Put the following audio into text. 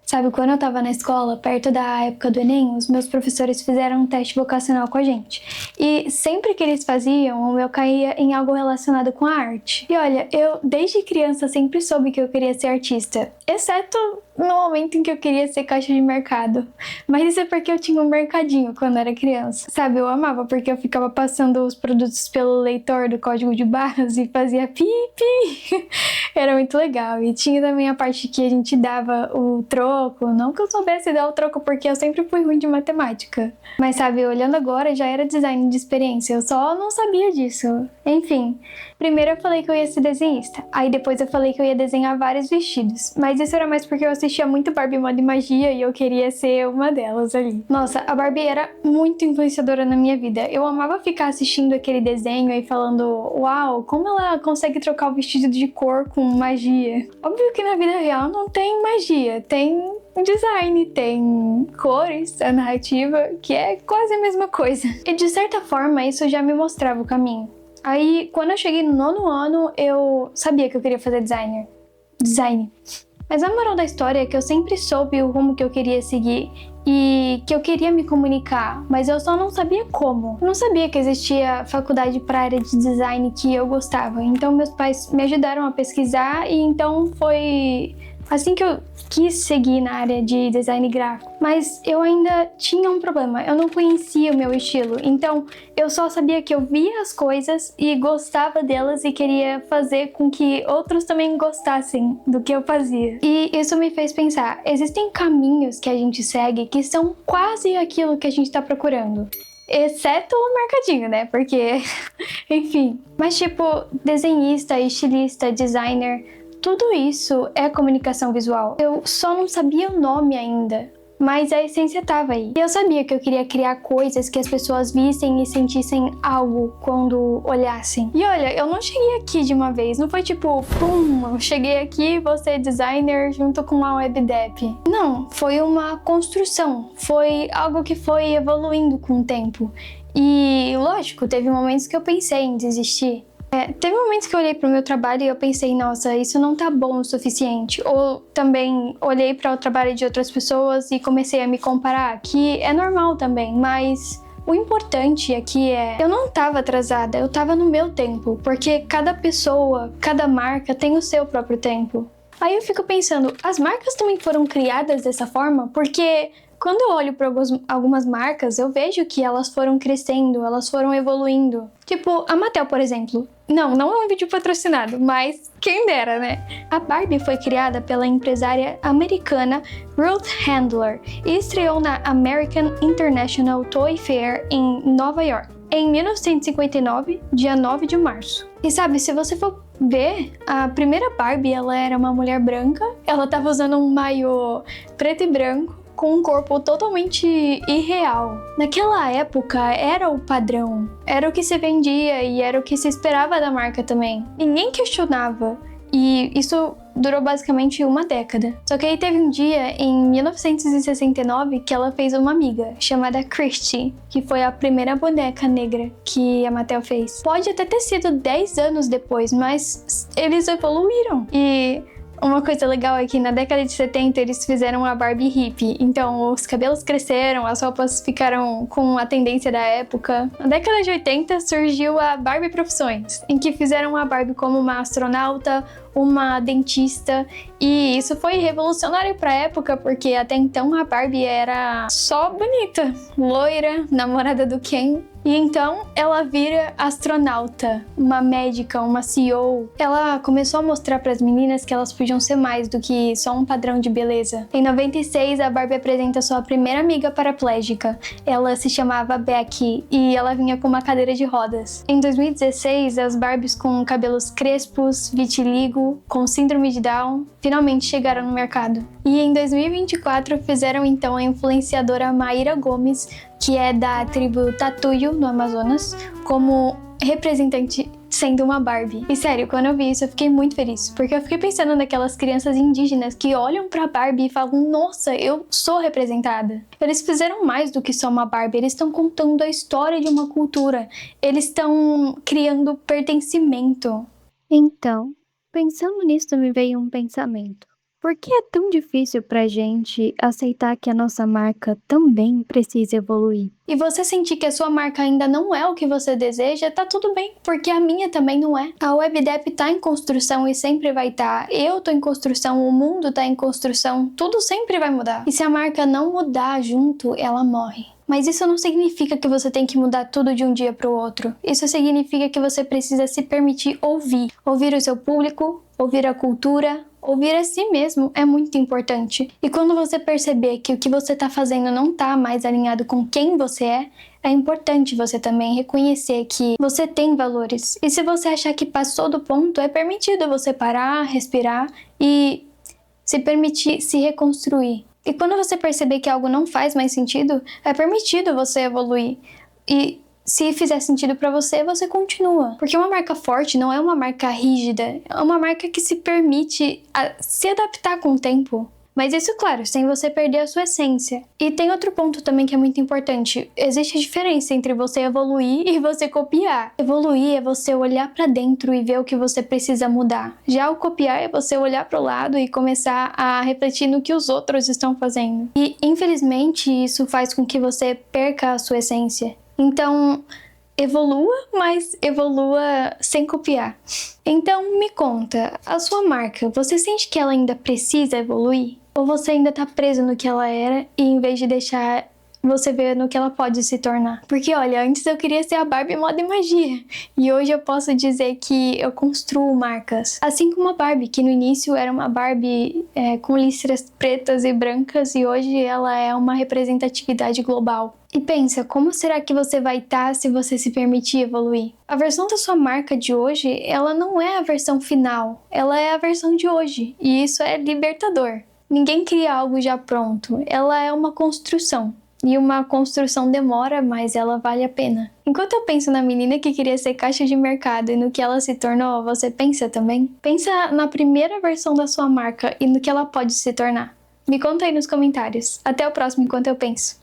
Sabe, quando eu tava na escola, perto da época do Enem, os meus professores fizeram um teste vocacional com a gente. E sempre que eles faziam, eu caía em algo relacionado com a arte. E olha, eu desde criança sempre soube que eu queria ser artista, exceto no momento em que eu queria ser caixa de mercado. Mas isso é porque eu tinha um mercadinho quando era criança. Sabe, eu amava porque eu ficava passando os produtos pelo leitor do código de barras e fazia pi, pi. Era muito legal. E tinha também a parte que a gente dava o troco. Não que eu soubesse dar o troco, porque eu sempre fui ruim de matemática. Mas sabe, olhando agora, já era design de experiência. Eu só não sabia disso. Enfim, primeiro eu falei que eu ia ser desenhista. Aí depois eu falei que eu ia desenhar vários vestidos. Mas isso era mais porque eu assistia muito Barbie Moda e Magia e eu queria ser uma delas ali. Nossa, a Barbie era muito influenciadora na minha vida. Eu amava ficar assistindo aquele desenho e falando: uau, como ela consegue trocar o vestido de cor com magia. Óbvio que na vida real não tem magia, tem design, tem cores, a narrativa, que é quase a mesma coisa. E de certa forma isso já me mostrava o caminho. Aí, quando eu cheguei no 9º ano, eu sabia que eu queria fazer design. Mas a moral da história é que eu sempre soube o rumo que eu queria seguir e que eu queria me comunicar, mas eu só não sabia como. Eu não sabia que existia faculdade para área de design que eu gostava. Então meus pais me ajudaram a pesquisar e então foi assim que eu quis seguir na área de design gráfico. Mas eu ainda tinha um problema, eu não conhecia o meu estilo. Então eu só sabia que eu via as coisas e gostava delas e queria fazer com que outros também gostassem do que eu fazia. E isso me fez pensar, existem caminhos que a gente segue que são quase aquilo que a gente tá procurando. Exceto o mercadinho, né? Porque, enfim. Mas tipo, desenhista, estilista, designer, tudo isso é comunicação visual. Eu só não sabia o nome ainda, mas a essência tava aí. E eu sabia que eu queria criar coisas que as pessoas vissem e sentissem algo quando olhassem. E olha, eu não cheguei aqui de uma vez, não foi tipo, pum, eu cheguei aqui, vou ser designer junto com a webdev. Não, foi uma construção, foi algo que foi evoluindo com o tempo. E lógico, teve momentos que eu pensei em desistir. Teve momentos que eu olhei pro meu trabalho e eu pensei, nossa, isso não tá bom o suficiente. Ou também olhei para o trabalho de outras pessoas e comecei a me comparar, que é normal também, mas o importante aqui é, eu não tava atrasada, eu tava no meu tempo, porque cada pessoa, cada marca tem o seu próprio tempo. Aí eu fico pensando, as marcas também foram criadas dessa forma? Porque quando eu olho para algumas marcas, eu vejo que elas foram crescendo, elas foram evoluindo. Tipo, a Mattel, por exemplo. Não é um vídeo patrocinado, mas quem dera, né? A Barbie foi criada pela empresária americana Ruth Handler e estreou na American International Toy Fair em Nova York, em 1959, dia 9 de março. E sabe, se você for ver, a primeira Barbie, ela era uma mulher branca, ela tava usando um maiô preto e branco, com um corpo totalmente irreal. Naquela época era o padrão, era o que se vendia e era o que se esperava da marca também. Ninguém questionava. E isso durou basicamente uma década. Só que aí teve um dia, em 1969, que ela fez uma amiga, chamada Christie, que foi a primeira boneca negra que a Mattel fez. Pode até ter sido 10 anos depois, mas eles evoluíram. E uma coisa legal é que na década de 70 eles fizeram a Barbie hippie, então os cabelos cresceram, as roupas ficaram com a tendência da época. Na década de 80 surgiu a Barbie Profissões, em que fizeram a Barbie como uma astronauta, uma dentista, e isso foi revolucionário pra época, porque até então a Barbie era só bonita, loira, namorada do Ken. E então ela vira astronauta, uma médica, uma CEO. Ela começou a mostrar para as meninas que elas podiam ser mais do que só um padrão de beleza. Em 96, a Barbie apresenta sua primeira amiga paraplégica. Ela se chamava Becky e ela vinha com uma cadeira de rodas. Em 2016, as Barbies com cabelos crespos, vitiligo, com síndrome de Down, finalmente chegaram no mercado. E em 2024 fizeram então a influenciadora Maíra Gomes, que é da tribo Tatuio, no Amazonas, como representante sendo uma Barbie. E sério, quando eu vi isso eu fiquei muito feliz, porque eu fiquei pensando naquelas crianças indígenas que olham pra Barbie e falam, nossa, eu sou representada. Eles fizeram mais do que só uma Barbie, eles estão contando a história de uma cultura, eles estão criando pertencimento. Então, pensando nisso me veio um pensamento. Por que é tão difícil pra gente aceitar que a nossa marca também precisa evoluir? E você sentir que a sua marca ainda não é o que você deseja, tá tudo bem, porque a minha também não é. A WebDev tá em construção e sempre vai estar. Eu tô em construção, o mundo tá em construção, tudo sempre vai mudar. E se a marca não mudar junto, ela morre. Mas isso não significa que você tem que mudar tudo de um dia para o outro. Isso significa que você precisa se permitir ouvir. Ouvir o seu público, ouvir a cultura, ouvir a si mesmo é muito importante. E quando você perceber que o que você está fazendo não está mais alinhado com quem você é importante você também reconhecer que você tem valores. E se você achar que passou do ponto, é permitido você parar, respirar e se permitir se reconstruir. E quando você perceber que algo não faz mais sentido, é permitido você evoluir. E se fizer sentido pra você, você continua. Porque uma marca forte não é uma marca rígida, é uma marca que se permite se adaptar com o tempo. Mas isso, claro, sem você perder a sua essência. E tem outro ponto também que é muito importante. Existe diferença entre você evoluir e você copiar. Evoluir é você olhar pra dentro e ver o que você precisa mudar. Já o copiar é você olhar pro lado e começar a refletir no que os outros estão fazendo. E, infelizmente, isso faz com que você perca a sua essência. Então, evolua, mas evolua sem copiar. Então, me conta, a sua marca, você sente que ela ainda precisa evoluir? Ou você ainda tá preso no que ela era e em vez de deixar você ver no que ela pode se tornar? Porque olha, antes eu queria ser a Barbie moda e magia. E hoje eu posso dizer que eu construo marcas. Assim como a Barbie, que no início era uma Barbie com listras pretas e brancas e hoje ela é uma representatividade global. E pensa, como será que você vai estar se você se permitir evoluir? A versão da sua marca de hoje, ela não é a versão final, ela é a versão de hoje. E isso é libertador. Ninguém cria algo já pronto, ela é uma construção. E uma construção demora, mas ela vale a pena. Enquanto eu penso na menina que queria ser caixa de mercado e no que ela se tornou, você pensa também? Pensa na primeira versão da sua marca e no que ela pode se tornar. Me conta aí nos comentários. Até o próximo Enquanto Eu Penso.